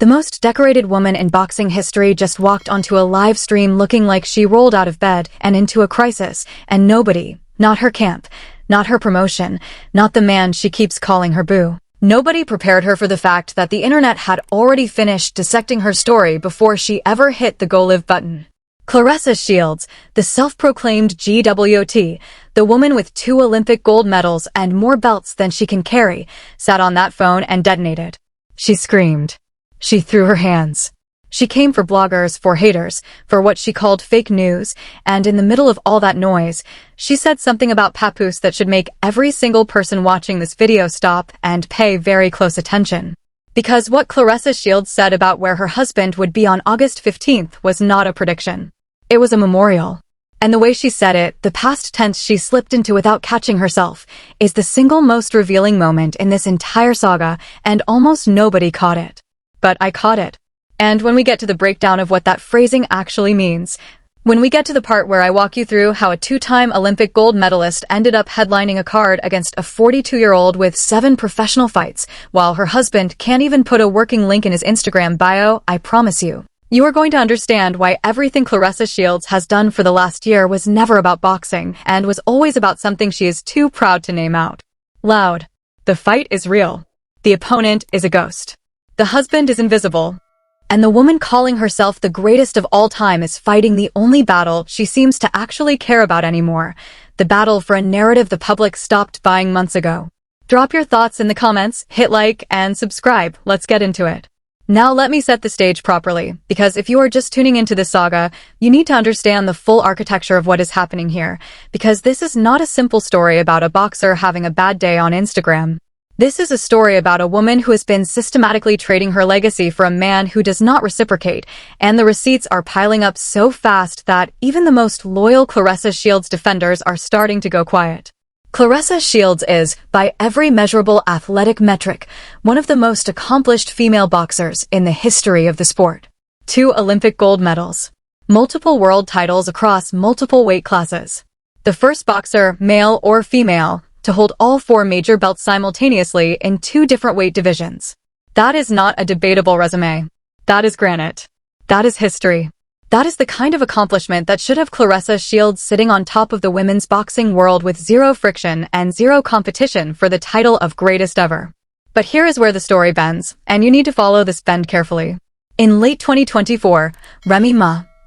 The most decorated woman in boxing history just walked onto a live stream looking like she rolled out of bed and into a crisis, and nobody, not her camp, not her promotion, not the man she keeps calling her boo. Nobody prepared her for the fact that the internet had already finished dissecting her story before she ever hit the Go Live button. Claressa Shields, the self-proclaimed GWOT, the woman with 2 Olympic gold medals and more belts than she can carry, sat on that phone and detonated. She screamed. She threw her hands. She came for bloggers, for haters, for what she called fake news, and in the middle of all that noise, she said something about Papoose that should make every single person watching this video stop and pay very close attention. Because what Claressa Shields said about where her husband would be on August 15th was not a prediction. It was a memorial. And the way she said it, the past tense she slipped into without catching herself, is the single most revealing moment in this entire saga, and almost nobody caught it. But I caught it. And when we get to the breakdown of what that phrasing actually means, when we get to the part where I walk you through how a 2-time Olympic gold medalist ended up headlining a card against a 42-year-old with 7 professional fights, while her husband can't even put a working link in his Instagram bio, I promise you are going to understand why everything Claressa Shields has done for the last year was never about boxing and was always about something she is too proud to name out loud. The fight is real. The opponent is a ghost. The husband is invisible. And the woman calling herself the greatest of all time is fighting the only battle she seems to actually care about anymore, the battle for a narrative the public stopped buying months ago. Drop your thoughts in the comments, hit like, and subscribe. Let's get into it. Now let me set the stage properly, because if you are just tuning into this saga, you need to understand the full architecture of what is happening here, because this is not a simple story about a boxer having a bad day on Instagram. This is a story about a woman who has been systematically trading her legacy for a man who does not reciprocate, and the receipts are piling up so fast that even the most loyal Claressa Shields defenders are starting to go quiet. Claressa Shields is, by every measurable athletic metric, one of the most accomplished female boxers in the history of the sport. 2 Olympic gold medals. Multiple world titles across multiple weight classes. The first boxer, male or female, to hold all 4 major belts simultaneously in 2 different weight divisions. That is not a debatable resume. That is granite. That is history. That is the kind of accomplishment that should have Claressa Shields sitting on top of the women's boxing world with 0 friction and 0 competition for the title of greatest ever. But here is where the story bends, and you need to follow this bend carefully. In late 2024, Remy,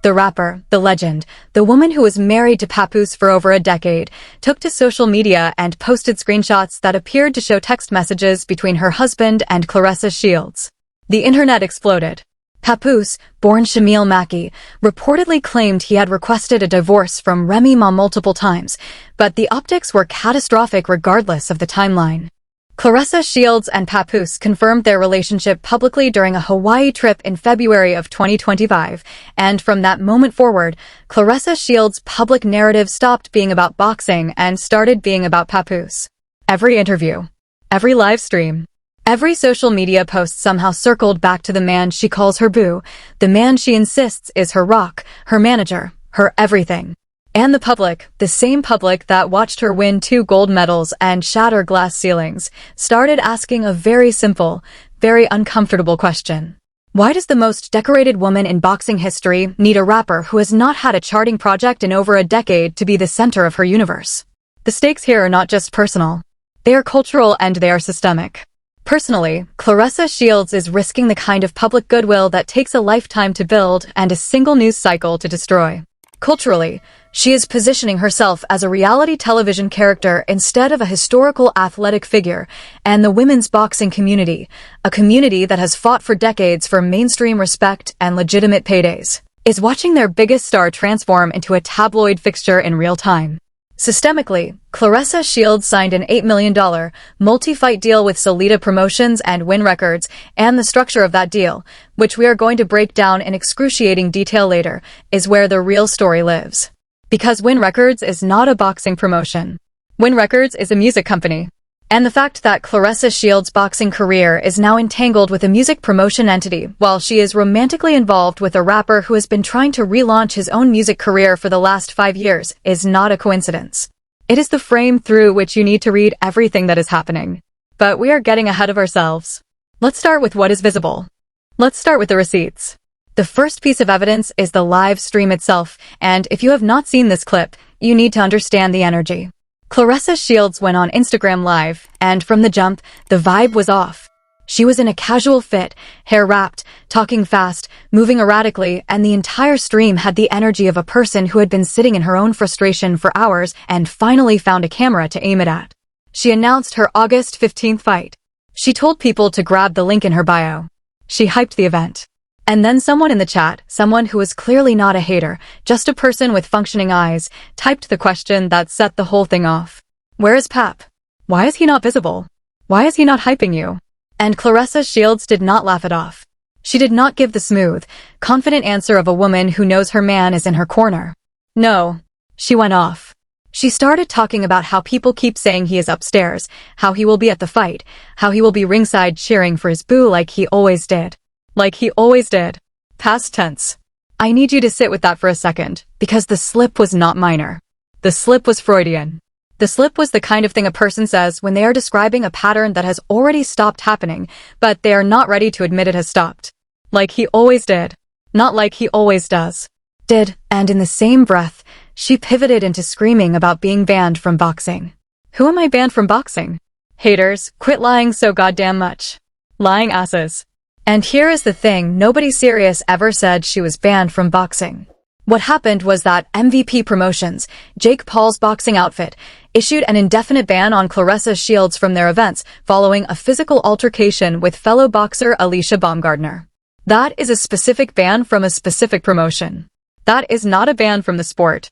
the rapper, the legend, the woman who was married to Papoose for over a decade, took to social media and posted screenshots that appeared to show text messages between her husband and Claressa Shields. The internet exploded. Papoose, born Shamil Maki, reportedly claimed he had requested a divorce from Remy multiple times, but the optics were catastrophic regardless of the timeline. Claressa Shields and Papoose confirmed their relationship publicly during a Hawaii trip in February of 2025, and from that moment forward, Claressa Shields' public narrative stopped being about boxing and started being about Papoose. Every interview, every live stream, every social media post somehow circled back to the man she calls her boo, the man she insists is her rock, her manager, her everything. And the public, the same public that watched her win 2 gold medals and shatter glass ceilings, started asking a very simple, very uncomfortable question. Why does the most decorated woman in boxing history need a rapper who has not had a charting project in over a decade to be the center of her universe? The stakes here are not just personal. They are cultural and they are systemic. Personally, Claressa Shields is risking the kind of public goodwill that takes a lifetime to build and a single news cycle to destroy. Culturally, she is positioning herself as a reality television character instead of a historical athletic figure, and the women's boxing community, a community that has fought for decades for mainstream respect and legitimate paydays, is watching their biggest star transform into a tabloid fixture in real time. Systemically, Claressa Shields signed an $8 million multi-fight deal with Solita Promotions and Wynn Records, and the structure of that deal, which we are going to break down in excruciating detail later, is where the real story lives. Because Wynn Records is not a boxing promotion. Wynn Records is a music company. And the fact that Claressa Shields' boxing career is now entangled with a music promotion entity, while she is romantically involved with a rapper who has been trying to relaunch his own music career for the last 5 years, is not a coincidence. It is the frame through which you need to read everything that is happening. But we are getting ahead of ourselves. Let's start with what is visible. Let's start with the receipts. The first piece of evidence is the live stream itself, and if you have not seen this clip, you need to understand the energy. Claressa Shields went on Instagram Live, and from the jump, the vibe was off. She was in a casual fit, hair wrapped, talking fast, moving erratically, and the entire stream had the energy of a person who had been sitting in her own frustration for hours and finally found a camera to aim it at. She announced her August 15th fight. She told people to grab the link in her bio. She hyped the event. And then someone in the chat, someone who was clearly not a hater, just a person with functioning eyes, typed the question that set the whole thing off. Where is Pap? Why is he not visible? Why is he not hyping you? And Claressa Shields did not laugh it off. She did not give the smooth, confident answer of a woman who knows her man is in her corner. No. She went off. She started talking about how people keep saying he is upstairs, how he will be at the fight, how he will be ringside cheering for his boo like he always did. Like he always did. Past tense. I need you to sit with that for a second, because the slip was not minor. The slip was Freudian. The slip was the kind of thing a person says when they are describing a pattern that has already stopped happening, but they are not ready to admit it has stopped. Like he always did. Not like he always does. Did, and in the same breath, she pivoted into screaming about being banned from boxing. Who am I banned from boxing? Haters, quit lying so goddamn much. Lying asses. And here is the thing, nobody serious ever said she was banned from boxing. What happened was that MVP Promotions, Jake Paul's boxing outfit, issued an indefinite ban on Claressa Shields from their events following a physical altercation with fellow boxer Alicia Baumgardner. That is a specific ban from a specific promotion. That is not a ban from the sport.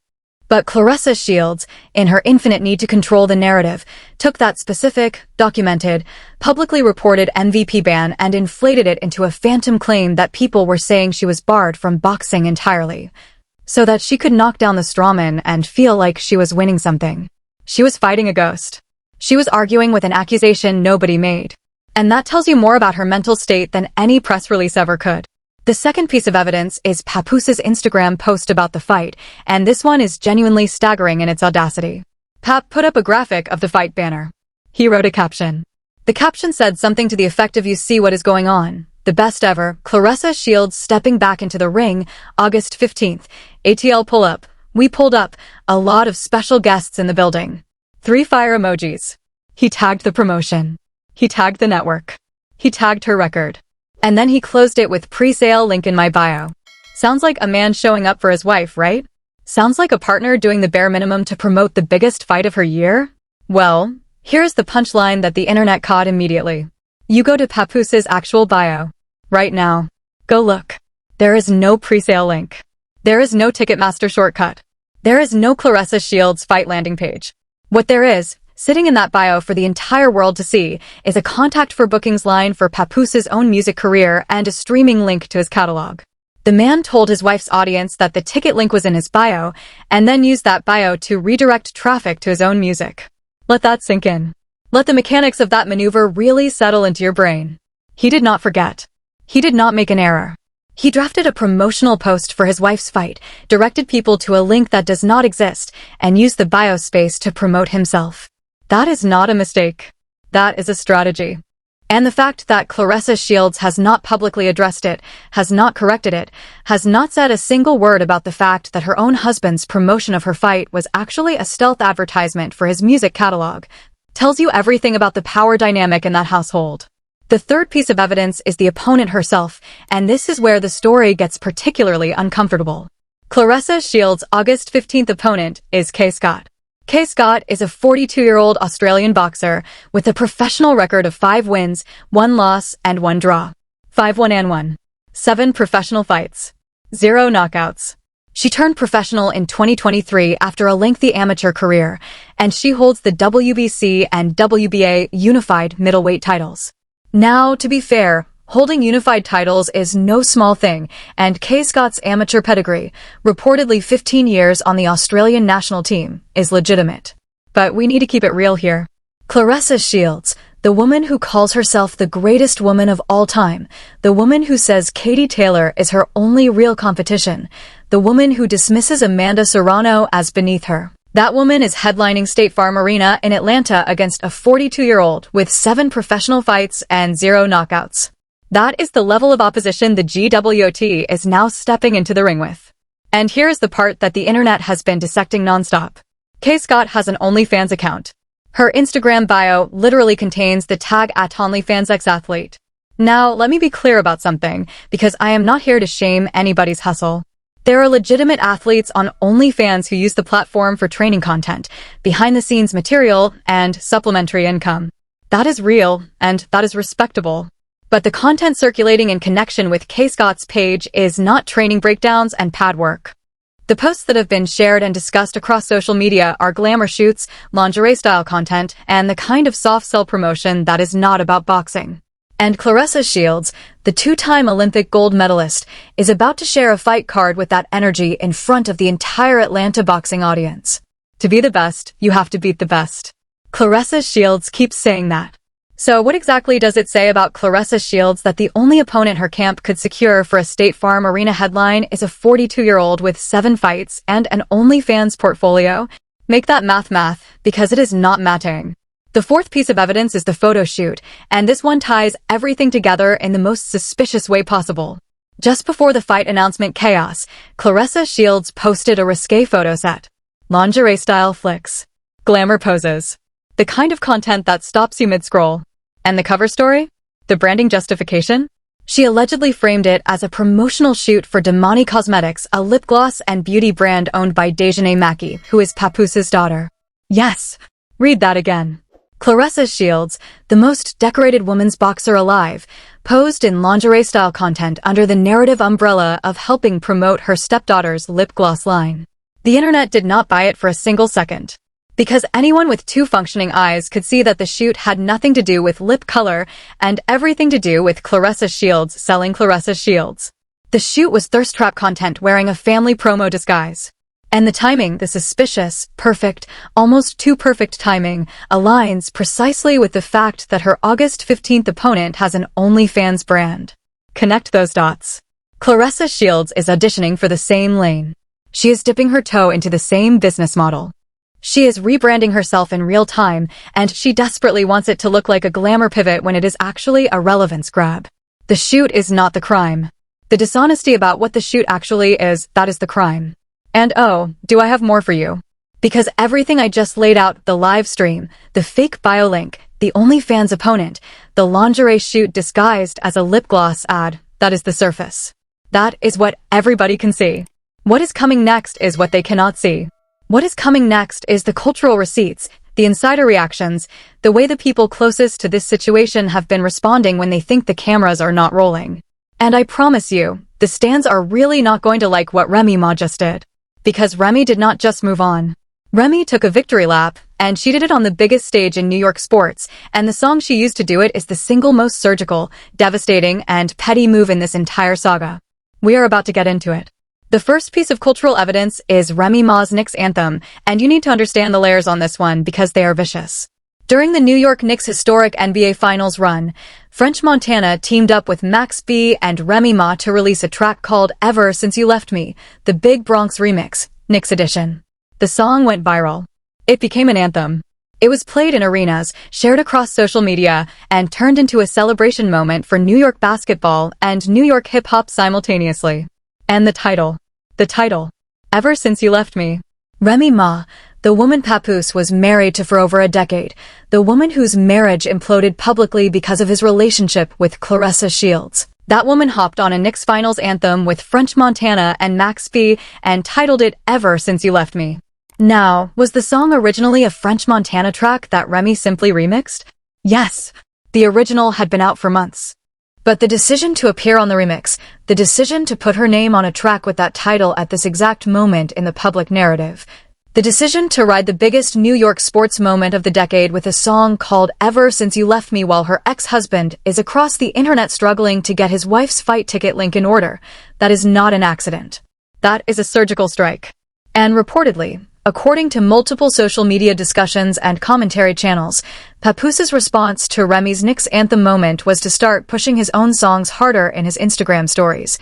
But Claressa Shields, in her infinite need to control the narrative, took that specific, documented, publicly reported MVP ban and inflated it into a phantom claim that people were saying she was barred from boxing entirely, so that she could knock down the strawman and feel like she was winning something. She was fighting a ghost. She was arguing with an accusation nobody made. And that tells you more about her mental state than any press release ever could. The second piece of evidence is Papoose's Instagram post about the fight, and this one is genuinely staggering in its audacity. Pap put up a graphic of the fight banner. He wrote a caption. The caption said something to the effect of "You see what is going on. The best ever, Claressa Shields stepping back into the ring, August 15th. ATL pull up. We pulled up. A lot of special guests in the building. 3 fire emojis. He tagged the promotion. He tagged the network. He tagged her record. And then he closed it with pre-sale link in my bio. Sounds like a man showing up for his wife, right? Sounds like a partner doing the bare minimum to promote the biggest fight of her year? Well, here's the punchline that the internet caught immediately. You go to Papoose's actual bio. Right now. Go look. There is no pre-sale link. There is no Ticketmaster shortcut. There is no Claressa Shields fight landing page. What there is, sitting in that bio for the entire world to see, is a contact for bookings line for Papoose's own music career and a streaming link to his catalog. The man told his wife's audience that the ticket link was in his bio, and then used that bio to redirect traffic to his own music. Let that sink in. Let the mechanics of that maneuver really settle into your brain. He did not forget. He did not make an error. He drafted a promotional post for his wife's fight, directed people to a link that does not exist, and used the bio space to promote himself. That is not a mistake. That is a strategy. And the fact that Claressa Shields has not publicly addressed it, has not corrected it, has not said a single word about the fact that her own husband's promotion of her fight was actually a stealth advertisement for his music catalog, tells you everything about the power dynamic in that household. The third piece of evidence is the opponent herself, and this is where the story gets particularly uncomfortable. Claressa Shields' August 15th opponent is Kaye Scott. Kaye Scott is a 42-year-old Australian boxer with a professional record of 5 wins, 1 loss, and 1 draw. 5-1-1. 7 professional fights. 0 knockouts. She turned professional in 2023 after a lengthy amateur career, and she holds the WBC and WBA unified middleweight titles. Now, to be fair, holding unified titles is no small thing, and Kaye Scott's amateur pedigree, reportedly 15 years on the Australian national team, is legitimate. But we need to keep it real here. Claressa Shields, the woman who calls herself the greatest woman of all time, the woman who says Katie Taylor is her only real competition, the woman who dismisses Amanda Serrano as beneath her. That woman is headlining State Farm Arena in Atlanta against a 42-year-old with 7 professional fights and 0 knockouts. That is the level of opposition the GWOT is now stepping into the ring with. And here's the part that the internet has been dissecting nonstop. Kaye Scott has an OnlyFans account. Her Instagram bio literally contains the tag @OnlyFansEx-athlete. Now, let me be clear about something, because I am not here to shame anybody's hustle. There are legitimate athletes on OnlyFans who use the platform for training content, behind-the-scenes material, and supplementary income. That is real, and that is respectable. But the content circulating in connection with Kaye Scott's page is not training breakdowns and pad work. The posts that have been shared and discussed across social media are glamour shoots, lingerie-style content, and the kind of soft-sell promotion that is not about boxing. And Claressa Shields, the two-time Olympic gold medalist, is about to share a fight card with that energy in front of the entire Atlanta boxing audience. To be the best, you have to beat the best. Claressa Shields keeps saying that. So what exactly does it say about Claressa Shields that the only opponent her camp could secure for a State Farm Arena headline is a 42-year-old with 7 fights and an OnlyFans portfolio? Make that math, because it is not matching. The fourth piece of evidence is the photo shoot, and this one ties everything together in the most suspicious way possible. Just before the fight announcement chaos, Claressa Shields posted a risque photo set. Lingerie-style flicks. Glamour poses. The kind of content that stops you mid-scroll. And the cover story? The branding justification? She allegedly framed it as a promotional shoot for Damani Cosmetics, a lip gloss and beauty brand owned by Dejanay Mackey, who is Papoose's daughter. Yes. Read that again. Claressa Shields, the most decorated women's boxer alive, posed in lingerie-style content under the narrative umbrella of helping promote her stepdaughter's lip gloss line. The internet did not buy it for a single second. Because anyone with 2 functioning eyes could see that the shoot had nothing to do with lip color and everything to do with Claressa Shields selling Claressa Shields. The shoot was thirst trap content wearing a family promo disguise. And the timing, the suspicious, perfect, almost too perfect timing, aligns precisely with the fact that her August 15th opponent has an OnlyFans brand. Connect those dots. Claressa Shields is auditioning for the same lane. She is dipping her toe into the same business model. She is rebranding herself in real time, and she desperately wants it to look like a glamour pivot when it is actually a relevance grab. The shoot is not the crime. The dishonesty about what the shoot actually is, that is the crime. And oh, do I have more for you? Because everything I just laid out, the live stream, the fake bio link, the OnlyFans opponent, the lingerie shoot disguised as a lip gloss ad, that is the surface. That is what everybody can see. What is coming next is what they cannot see. What is coming next is the cultural receipts, the insider reactions, the way the people closest to this situation have been responding when they think the cameras are not rolling. And I promise you, the stans are really not going to like what Remy Ma just did. Because Remy did not just move on. Remy took a victory lap, and she did it on the biggest stage in New York sports, and the song she used to do it is the single most surgical, devastating, and petty move in this entire saga. We are about to get into it. The first piece of cultural evidence is Remy Ma's Knicks anthem, and you need to understand the layers on this one because they are vicious. During the New York Knicks' historic NBA Finals run, French Montana teamed up with Max B and Remy Ma to release a track called Ever Since You Left Me, the Big Bronx Remix, Knicks edition. The song went viral. It became an anthem. It was played in arenas, shared across social media, and turned into a celebration moment for New York basketball and New York hip-hop simultaneously. And the title, Ever Since You Left Me. Remy Ma, the woman Papoose was married to for over a decade, the woman whose marriage imploded publicly because of his relationship with Claressa Shields. That woman hopped on a Knicks Finals anthem with French Montana and Max B and titled it Ever Since You Left Me. Now, was the song originally a French Montana track that Remy simply remixed? Yes. The original had been out for months. But the decision to appear on the remix, the decision to put her name on a track with that title at this exact moment in the public narrative, the decision to ride the biggest New York sports moment of the decade with a song called Ever Since You Left Me while her ex-husband is across the internet struggling to get his wife's fight ticket link in order, that is not an accident. That is a surgical strike. And reportedly, according to multiple social media discussions and commentary channels, Papoose's response to Remy's Knicks anthem moment was to start pushing his own songs harder in his Instagram stories,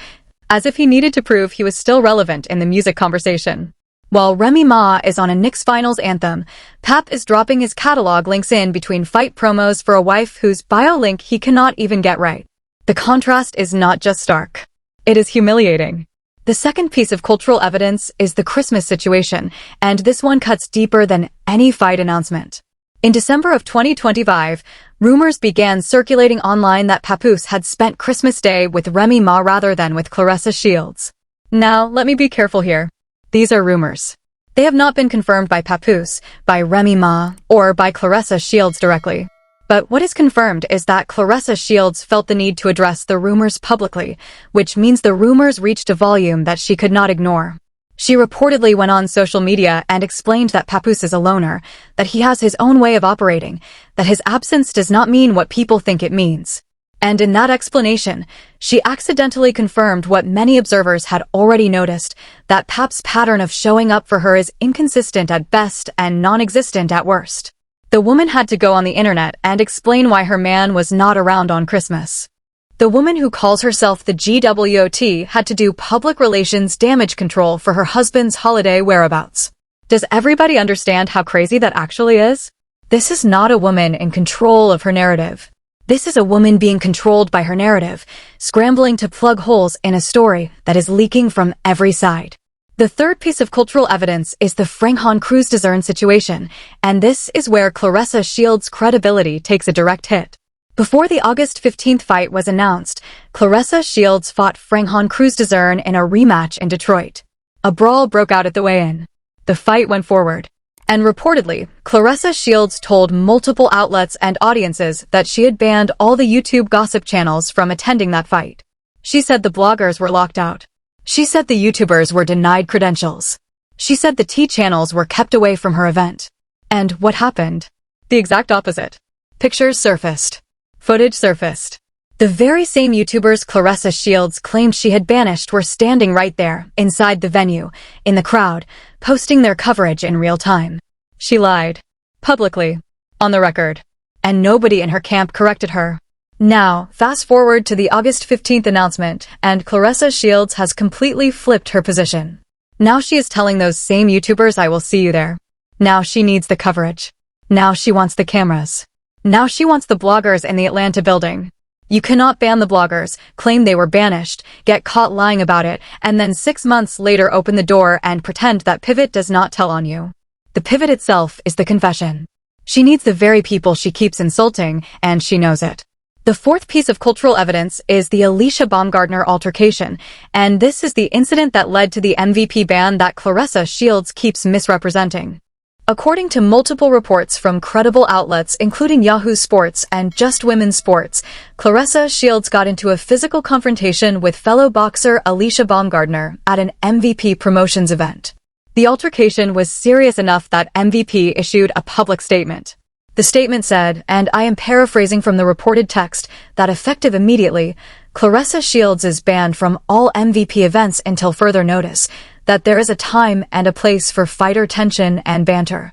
as if he needed to prove he was still relevant in the music conversation. While Remy Ma is on a Knicks Finals anthem, Pap is dropping his catalog links in between fight promos for a wife whose bio link he cannot even get right. The contrast is not just stark. It is humiliating. The second piece of cultural evidence is the Christmas situation, and this one cuts deeper than any fight announcement. In December of 2025, rumors began circulating online that Papoose had spent Christmas Day with Remy Ma rather than with Claressa Shields. Now, let me be careful here. These are rumors. They have not been confirmed by Papoose, by Remy Ma, or by Claressa Shields directly. But what is confirmed is that Claressa Shields felt the need to address the rumors publicly, which means the rumors reached a volume that she could not ignore. She reportedly went on social media and explained that Papoose is a loner, that he has his own way of operating, that his absence does not mean what people think it means. And in that explanation, she accidentally confirmed what many observers had already noticed, that Pap's pattern of showing up for her is inconsistent at best and non-existent at worst. The woman had to go on the internet and explain why her man was not around on Christmas. The woman who calls herself the GWOT had to do public relations damage control for her husband's holiday whereabouts. Does everybody understand how crazy that actually is? This is not a woman in control of her narrative. This is a woman being controlled by her narrative, scrambling to plug holes in a story that is leaking from every side. The third piece of cultural evidence is the Franchon Cruz-Dezern situation, and this is where Claressa Shields' credibility takes a direct hit. Before the August 15th fight was announced, Claressa Shields fought Franchon Cruz-Dezern in a rematch in Detroit. A brawl broke out at the weigh-in. The fight went forward. And reportedly, Claressa Shields told multiple outlets and audiences that she had banned all the YouTube gossip channels from attending that fight. She said the bloggers were locked out. She said the YouTubers were denied credentials. She said the T channels were kept away from her event. And what happened? The exact opposite. Pictures surfaced. Footage surfaced. The very same YouTubers Claressa Shields claimed she had banished were standing right there, inside the venue, in the crowd, posting their coverage in real time. She lied. Publicly. On the record. And nobody in her camp corrected her. Now, fast forward to the August 15th announcement, and Claressa Shields has completely flipped her position. Now she is telling those same YouTubers I will see you there. Now she needs the coverage. Now she wants the cameras. Now she wants the bloggers in the Atlanta building. You cannot ban the bloggers, claim they were banished, get caught lying about it, and then 6 months later open the door and pretend that Pivot does not tell on you. The pivot itself is the confession. She needs the very people she keeps insulting, and she knows it. The fourth piece of cultural evidence is the Alicia Baumgardner altercation, and this is the incident that led to the MVP ban that Claressa Shields keeps misrepresenting. According to multiple reports from credible outlets including Yahoo Sports and Just Women's Sports, Claressa Shields got into a physical confrontation with fellow boxer Alicia Baumgardner at an MVP promotions event. The altercation was serious enough that MVP issued a public statement. The statement said, and I am paraphrasing from the reported text, that effective immediately, Claressa Shields is banned from all MVP events until further notice, that there is a time and a place for fighter tension and banter.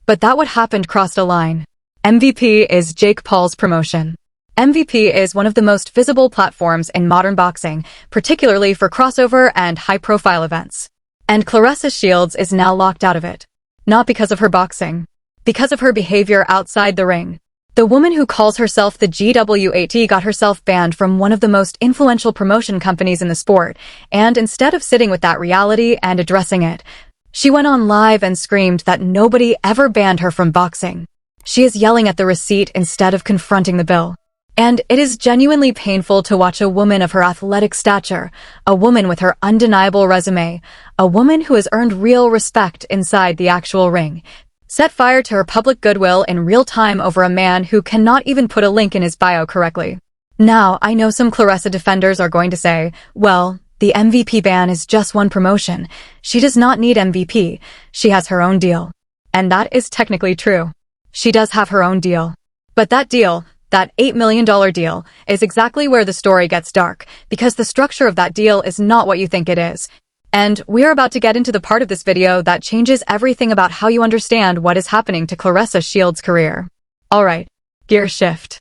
But that what happened crossed a line. MVP is Jake Paul's promotion. MVP is one of the most visible platforms in modern boxing, particularly for crossover and high-profile events. And Claressa Shields is now locked out of it. Not because of her boxing. Because of her behavior outside the ring. The woman who calls herself the GWAT got herself banned from one of the most influential promotion companies in the sport, and instead of sitting with that reality and addressing it, she went on live and screamed that nobody ever banned her from boxing. She is yelling at the receipt instead of confronting the bill. And it is genuinely painful to watch a woman of her athletic stature, a woman with her undeniable resume, a woman who has earned real respect inside the actual ring, set fire to her public goodwill in real time over a man who cannot even put a link in his bio correctly. Now, I know some Claressa defenders are going to say, well, the MVP ban is just one promotion. She does not need MVP. She has her own deal. And that is technically true. She does have her own deal. But that deal, that $8 million deal, is exactly where the story gets dark, because the structure of that deal is not what you think it is. And we're about to get into the part of this video that changes everything about how you understand what is happening to Claressa Shields' career. Alright, gear shift.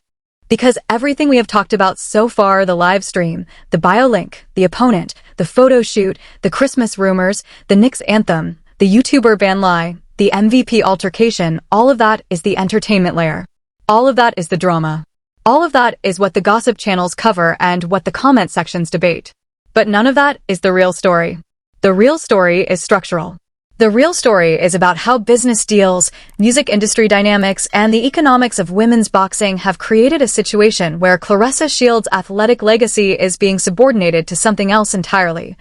Because everything we have talked about so far, the live stream, the bio link, the opponent, the photo shoot, the Christmas rumors, the Knicks anthem, the YouTuber ban lie, the MVP altercation, all of that is the entertainment layer. All of that is the drama. All of that is what the gossip channels cover and what the comment sections debate. But none of that is the real story. The real story is structural. The real story is about how business deals, music industry dynamics, and the economics of women's boxing have created a situation where Claressa Shields' athletic legacy is being subordinated to something else entirely.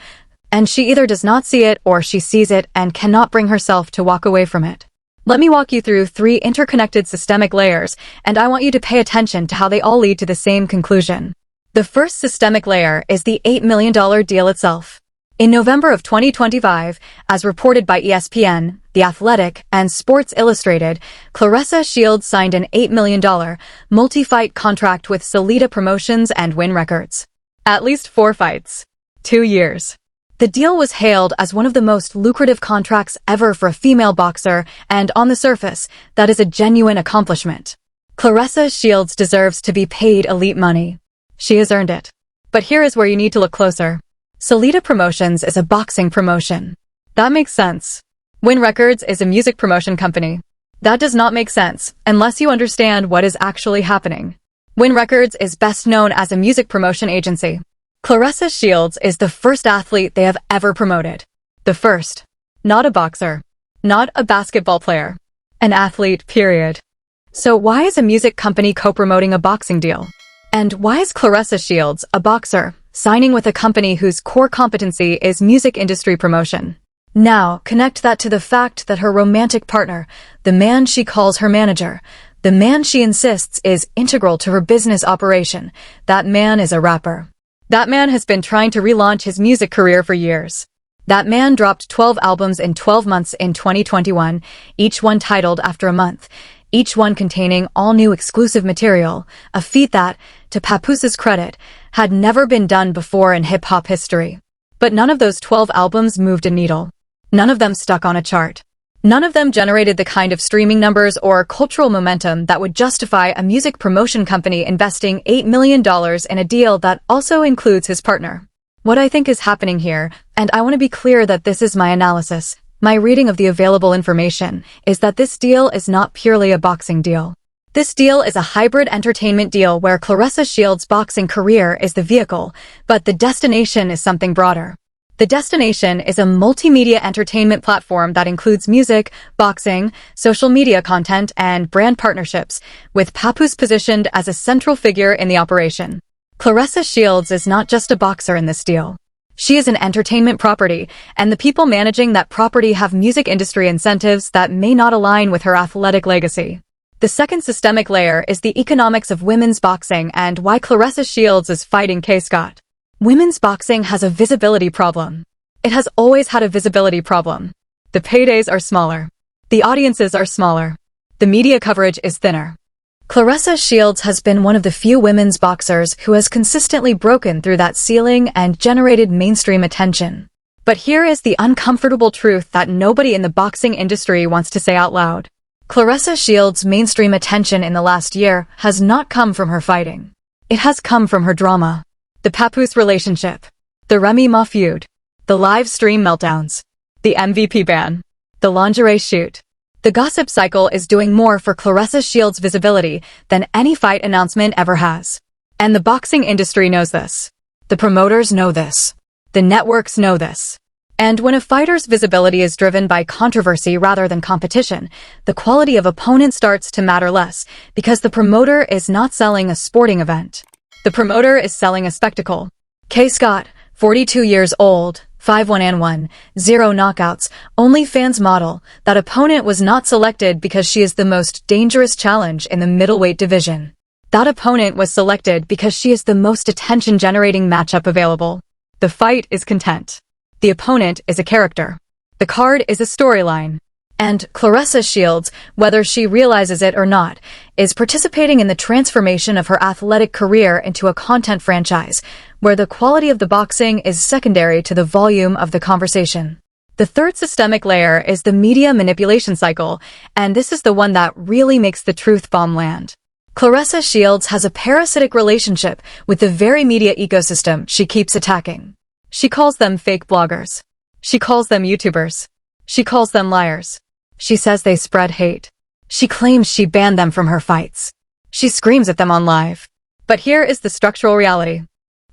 And she either does not see it or she sees it and cannot bring herself to walk away from it. Let me walk you through 3 interconnected systemic layers, and I want you to pay attention to how they all lead to the same conclusion. The first systemic layer is the $8 million deal itself. In November of 2025, as reported by ESPN, The Athletic, and Sports Illustrated, Claressa Shields signed an $8 million multi-fight contract with Salida Promotions and Wynn Records. At least 4 fights. 2 years. The deal was hailed as one of the most lucrative contracts ever for a female boxer, and on the surface, that is a genuine accomplishment. Claressa Shields deserves to be paid elite money. She has earned it. But here is where you need to look closer. Salida Promotions is a boxing promotion. That makes sense. Wynn Records is a music promotion company. That does not make sense, unless you understand what is actually happening. Wynn Records is best known as a music promotion agency. Claressa Shields is the first athlete they have ever promoted. The first. Not a boxer. Not a basketball player. An athlete, period. So why is a music company co-promoting a boxing deal? And why is Claressa Shields, a boxer, signing with a company whose core competency is music industry promotion? Now, connect that to the fact that her romantic partner, the man she calls her manager, the man she insists is integral to her business operation, that man is a rapper. That man has been trying to relaunch his music career for years. That man dropped 12 albums in 12 months in 2021, each one titled after a month, each one containing all new exclusive material, a feat that, to Papoose's credit, had never been done before in hip-hop history. But none of those 12 albums moved a needle. None of them stuck on a chart. None of them generated the kind of streaming numbers or cultural momentum that would justify a music promotion company investing $8 million in a deal that also includes his partner. What I think is happening here, and I want to be clear that this is my analysis, my reading of the available information, is that this deal is not purely a boxing deal. This deal is a hybrid entertainment deal where Claressa Shields' boxing career is the vehicle, but the destination is something broader. The destination is a multimedia entertainment platform that includes music, boxing, social media content, and brand partnerships, with Papoose positioned as a central figure in the operation. Claressa Shields is not just a boxer in this deal. She is an entertainment property, and the people managing that property have music industry incentives that may not align with her athletic legacy. The second systemic layer is the economics of women's boxing and why Claressa Shields is fighting Kaye. Women's boxing has a visibility problem. It has always had a visibility problem. The paydays are smaller. The audiences are smaller. The media coverage is thinner. Claressa Shields has been one of the few women's boxers who has consistently broken through that ceiling and generated mainstream attention. But here is the uncomfortable truth that nobody in the boxing industry wants to say out loud. Claressa Shields' mainstream attention in the last year has not come from her fighting. It has come from her drama. The Papoose relationship, the Remy feud, the live stream meltdowns, the MVP ban, the lingerie shoot. The gossip cycle is doing more for Claressa Shields' visibility than any fight announcement ever has. And the boxing industry knows this. The promoters know this. The networks know this. And when a fighter's visibility is driven by controversy rather than competition, the quality of opponent starts to matter less because the promoter is not selling a sporting event. The promoter is selling a spectacle. Kaye, 42 years old, 5'1" 0 knockouts, OnlyFans model. That opponent was not selected because she is the most dangerous challenge in the middleweight division. That opponent was selected because she is the most attention-generating matchup available. The fight is content. The opponent is a character. The card is a storyline. And Claressa Shields, whether she realizes it or not, is participating in the transformation of her athletic career into a content franchise, where the quality of the boxing is secondary to the volume of the conversation. The third systemic layer is the media manipulation cycle, and this is the one that really makes the truth bomb land. Claressa Shields has a parasitic relationship with the very media ecosystem she keeps attacking. She calls them fake bloggers. She calls them YouTubers. She calls them liars. She says they spread hate. She claims she banned them from her fights. She screams at them on live. But here is the structural reality.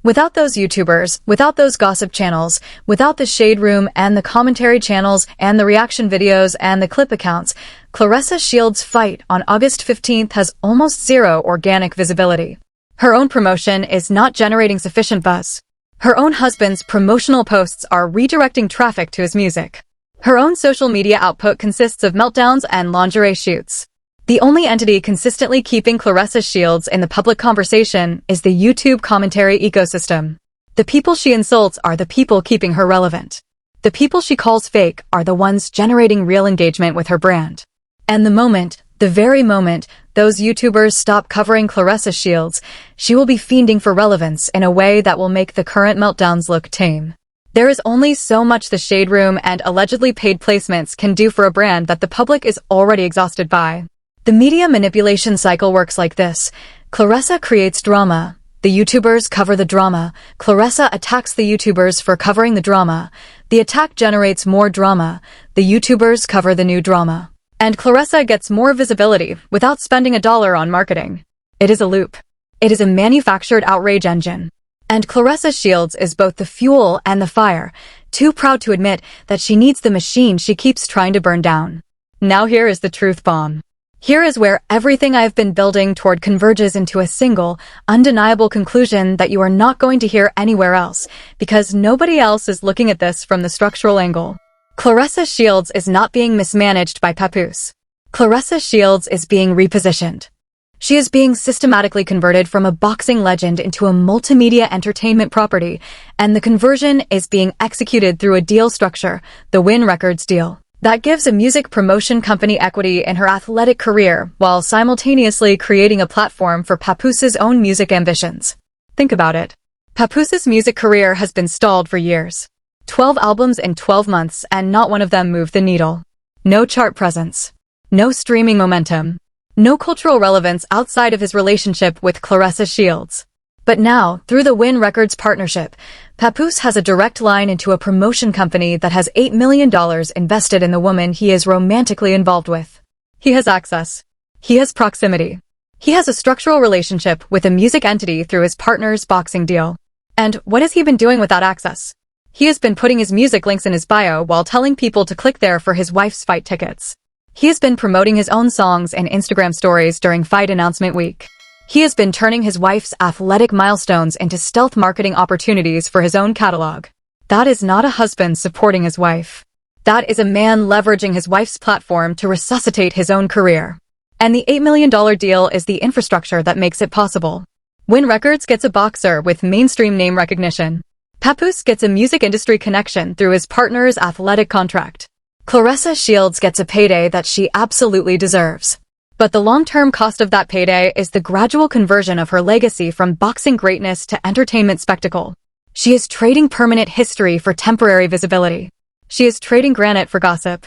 Without those YouTubers, without those gossip channels, without the shade room and the commentary channels and the reaction videos and the clip accounts, Claressa Shields' fight on August 15th has almost zero organic visibility. Her own promotion is not generating sufficient buzz. Her own husband's promotional posts are redirecting traffic to his music. Her own social media output consists of meltdowns and lingerie shoots. The only entity consistently keeping Claressa Shields in the public conversation is the YouTube commentary ecosystem. The people she insults are the people keeping her relevant. The people she calls fake are the ones generating real engagement with her brand. And the very moment, those YouTubers stop covering Claressa Shields, she will be fiending for relevance in a way that will make the current meltdowns look tame. There is only so much the shade room and allegedly paid placements can do for a brand that the public is already exhausted by. The media manipulation cycle works like this. Claressa creates drama. The YouTubers cover the drama. Claressa attacks the YouTubers for covering the drama. The attack generates more drama. The YouTubers cover the new drama. And Claressa gets more visibility without spending $1 on marketing. It is a loop. It is a manufactured outrage engine. And Claressa Shields is both the fuel and the fire, too proud to admit that she needs the machine she keeps trying to burn down. Now here is the truth bomb. Here is where everything I've been building toward converges into a single, undeniable conclusion that you are not going to hear anywhere else, because nobody else is looking at this from the structural angle. Claressa Shields is not being mismanaged by Papoose. Claressa Shields is being repositioned. She is being systematically converted from a boxing legend into a multimedia entertainment property, and the conversion is being executed through a deal structure, the Wynn Records deal. That gives a music promotion company equity in her athletic career while simultaneously creating a platform for Papoose's own music ambitions. Think about it. Papoose's music career has been stalled for years. 12 albums in 12 months and not one of them moved the needle. No chart presence. No streaming momentum. No cultural relevance outside of his relationship with Claressa Shields. But now, through the Wynn Records partnership, Papoose has a direct line into a promotion company that has $8 million invested in the woman he is romantically involved with. He has access. He has proximity. He has a structural relationship with a music entity through his partner's boxing deal. And what has he been doing with that access? He has been putting his music links in his bio while telling people to click there for his wife's fight tickets. He has been promoting his own songs and Instagram stories during fight announcement week. He has been turning his wife's athletic milestones into stealth marketing opportunities for his own catalog. That is not a husband supporting his wife. That is a man leveraging his wife's platform to resuscitate his own career. And the $8 million deal is the infrastructure that makes it possible. Wynn Records gets a boxer with mainstream name recognition. Papoose gets a music industry connection through his partner's athletic contract. Claressa Shields gets a payday that she absolutely deserves. But the long-term cost of that payday is the gradual conversion of her legacy from boxing greatness to entertainment spectacle. She is trading permanent history for temporary visibility. She is trading granite for gossip.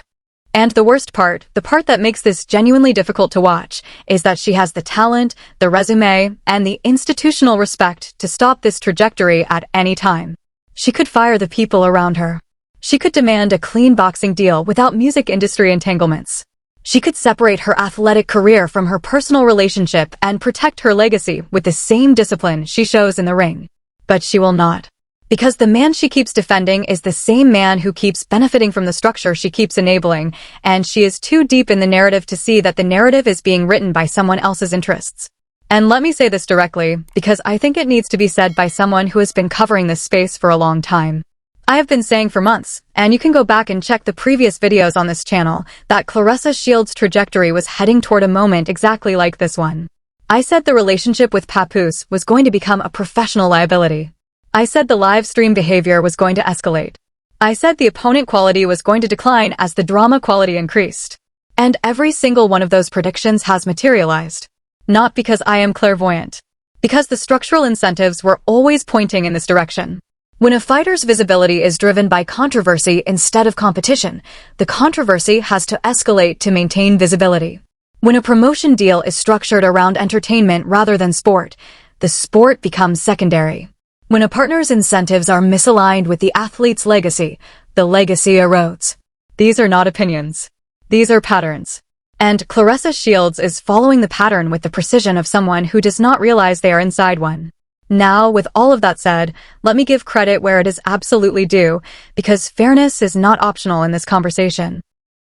And the worst part, the part that makes this genuinely difficult to watch, is that she has the talent, the resume, and the institutional respect to stop this trajectory at any time. She could fire the people around her. She could demand a clean boxing deal without music industry entanglements. She could separate her athletic career from her personal relationship and protect her legacy with the same discipline she shows in the ring. But she will not. Because the man she keeps defending is the same man who keeps benefiting from the structure she keeps enabling, and she is too deep in the narrative to see that the narrative is being written by someone else's interests. And let me say this directly, because I think it needs to be said by someone who has been covering this space for a long time. I have been saying for months, and you can go back and check the previous videos on this channel, that Claressa Shields' trajectory was heading toward a moment exactly like this one. I said the relationship with Papoose was going to become a professional liability. I said the live stream behavior was going to escalate. I said the opponent quality was going to decline as the drama quality increased. And every single one of those predictions has materialized. Not because I am clairvoyant. Because the structural incentives were always pointing in this direction. When a fighter's visibility is driven by controversy instead of competition, the controversy has to escalate to maintain visibility. When a promotion deal is structured around entertainment rather than sport, the sport becomes secondary. When a partner's incentives are misaligned with the athlete's legacy, the legacy erodes. These are not opinions. These are patterns. And Claressa Shields is following the pattern with the precision of someone who does not realize they are inside one. Now, with all of that said, let me give credit where it is absolutely due, because fairness is not optional in this conversation.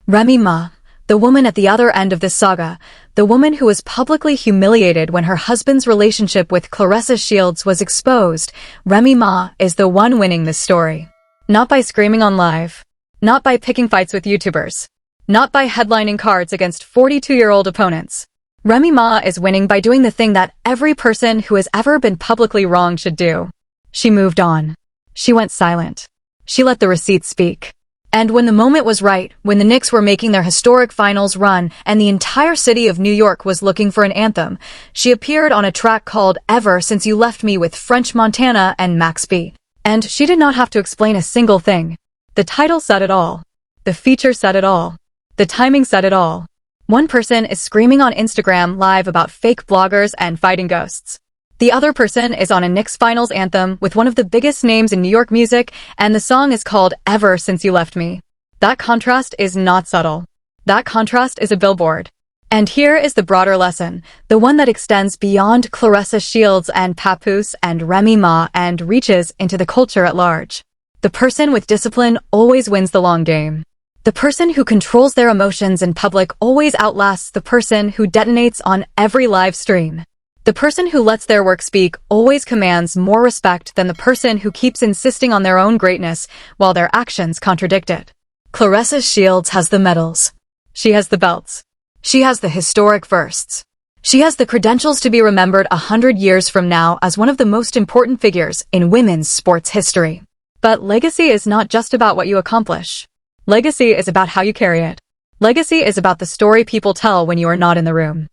Remy Ma, the woman at the other end of this saga, the woman who was publicly humiliated when her husband's relationship with Claressa Shields was exposed, Remy Ma is the one winning this story. Not by screaming on live. Not by picking fights with YouTubers. Not by headlining cards against 42-year-old opponents. Remy Ma is winning by doing the thing that every person who has ever been publicly wrong should do. She moved on. She went silent. She let the receipts speak. And when the moment was right, when the Knicks were making their historic finals run and the entire city of New York was looking for an anthem, she appeared on a track called Ever Since You Left Me with French Montana and Max B. And she did not have to explain a single thing. The title said it all. The feature said it all. The timing said it all. One person is screaming on Instagram live about fake bloggers and fighting ghosts. The other person is on a Knicks finals anthem with one of the biggest names in New York music, and the song is called Ever Since You Left Me. That contrast is not subtle. That contrast is a billboard. And here is the broader lesson, the one that extends beyond Claressa Shields and Papoose and Remy Ma and reaches into the culture at large. The person with discipline always wins the long game. The person who controls their emotions in public always outlasts the person who detonates on every live stream. The person who lets their work speak always commands more respect than the person who keeps insisting on their own greatness while their actions contradict it. Claressa Shields has the medals. She has the belts. She has the historic firsts. She has the credentials to be remembered 100 years from now as one of the most important figures in women's sports history. But legacy is not just about what you accomplish. Legacy is about how you carry it. Legacy is about the story people tell when you are not in the room.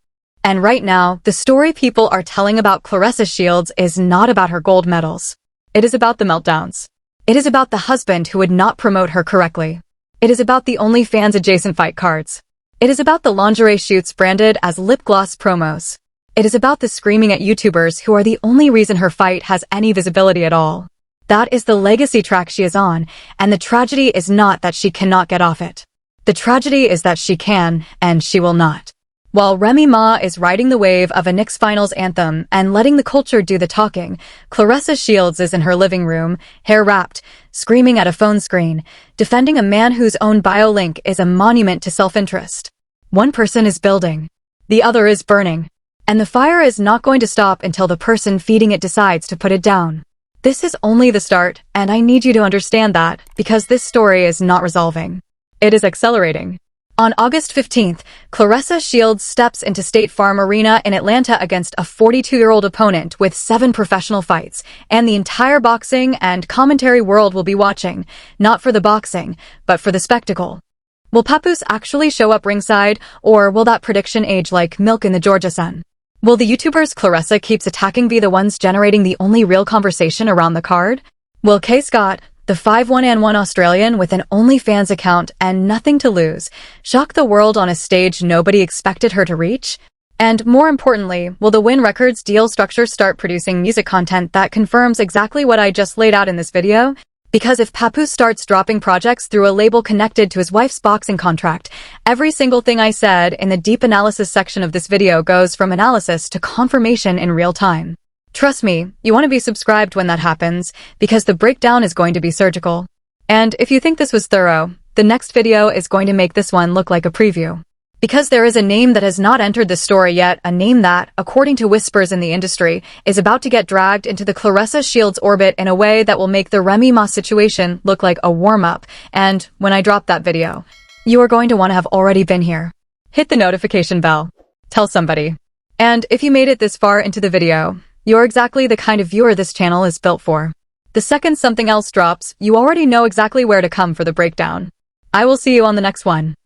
And right now, the story people are telling about Claressa Shields is not about her gold medals. It is about the meltdowns. It is about the husband who would not promote her correctly. It is about the OnlyFans adjacent fight cards. It is about the lingerie shoots branded as lip gloss promos. It is about the screaming at YouTubers who are the only reason her fight has any visibility at all. That is the legacy track she is on, and the tragedy is not that she cannot get off it. The tragedy is that she can, and she will not. While Remy Ma is riding the wave of a Knicks finals anthem and letting the culture do the talking, Claressa Shields is in her living room, hair wrapped, screaming at a phone screen, defending a man whose own bio link is a monument to self-interest. One person is building. The other is burning. And the fire is not going to stop until the person feeding it decides to put it down. This is only the start, and I need you to understand that, because this story is not resolving. It is accelerating. On August 15th, Claressa Shields steps into State Farm Arena in Atlanta against a 42-year-old opponent with 7 professional fights, and the entire boxing and commentary world will be watching, not for the boxing, but for the spectacle. Will Papoose actually show up ringside, or will that prediction age like milk in the Georgia sun? Will the YouTubers Claressa keeps attacking be the ones generating the only real conversation around the card? Will Kaye, the 5'1" Australian with an OnlyFans account and nothing to lose, shock the world on a stage nobody expected her to reach? And more importantly, will the Wynn Records deal structure start producing music content that confirms exactly what I just laid out in this video? Because if Papoose starts dropping projects through a label connected to his wife's boxing contract, every single thing I said in the deep analysis section of this video goes from analysis to confirmation in real time. Trust me, you want to be subscribed when that happens, because the breakdown is going to be surgical. And if you think this was thorough, the next video is going to make this one look like a preview. Because there is a name that has not entered the story yet, a name that, according to whispers in the industry, is about to get dragged into the Claressa Shields orbit in a way that will make the Remy Ma situation look like a warm-up, and when I drop that video, you are going to want to have already been here. Hit the notification bell. Tell somebody. And if you made it this far into the video, you're exactly the kind of viewer this channel is built for. The second something else drops, you already know exactly where to come for the breakdown. I will see you on the next one.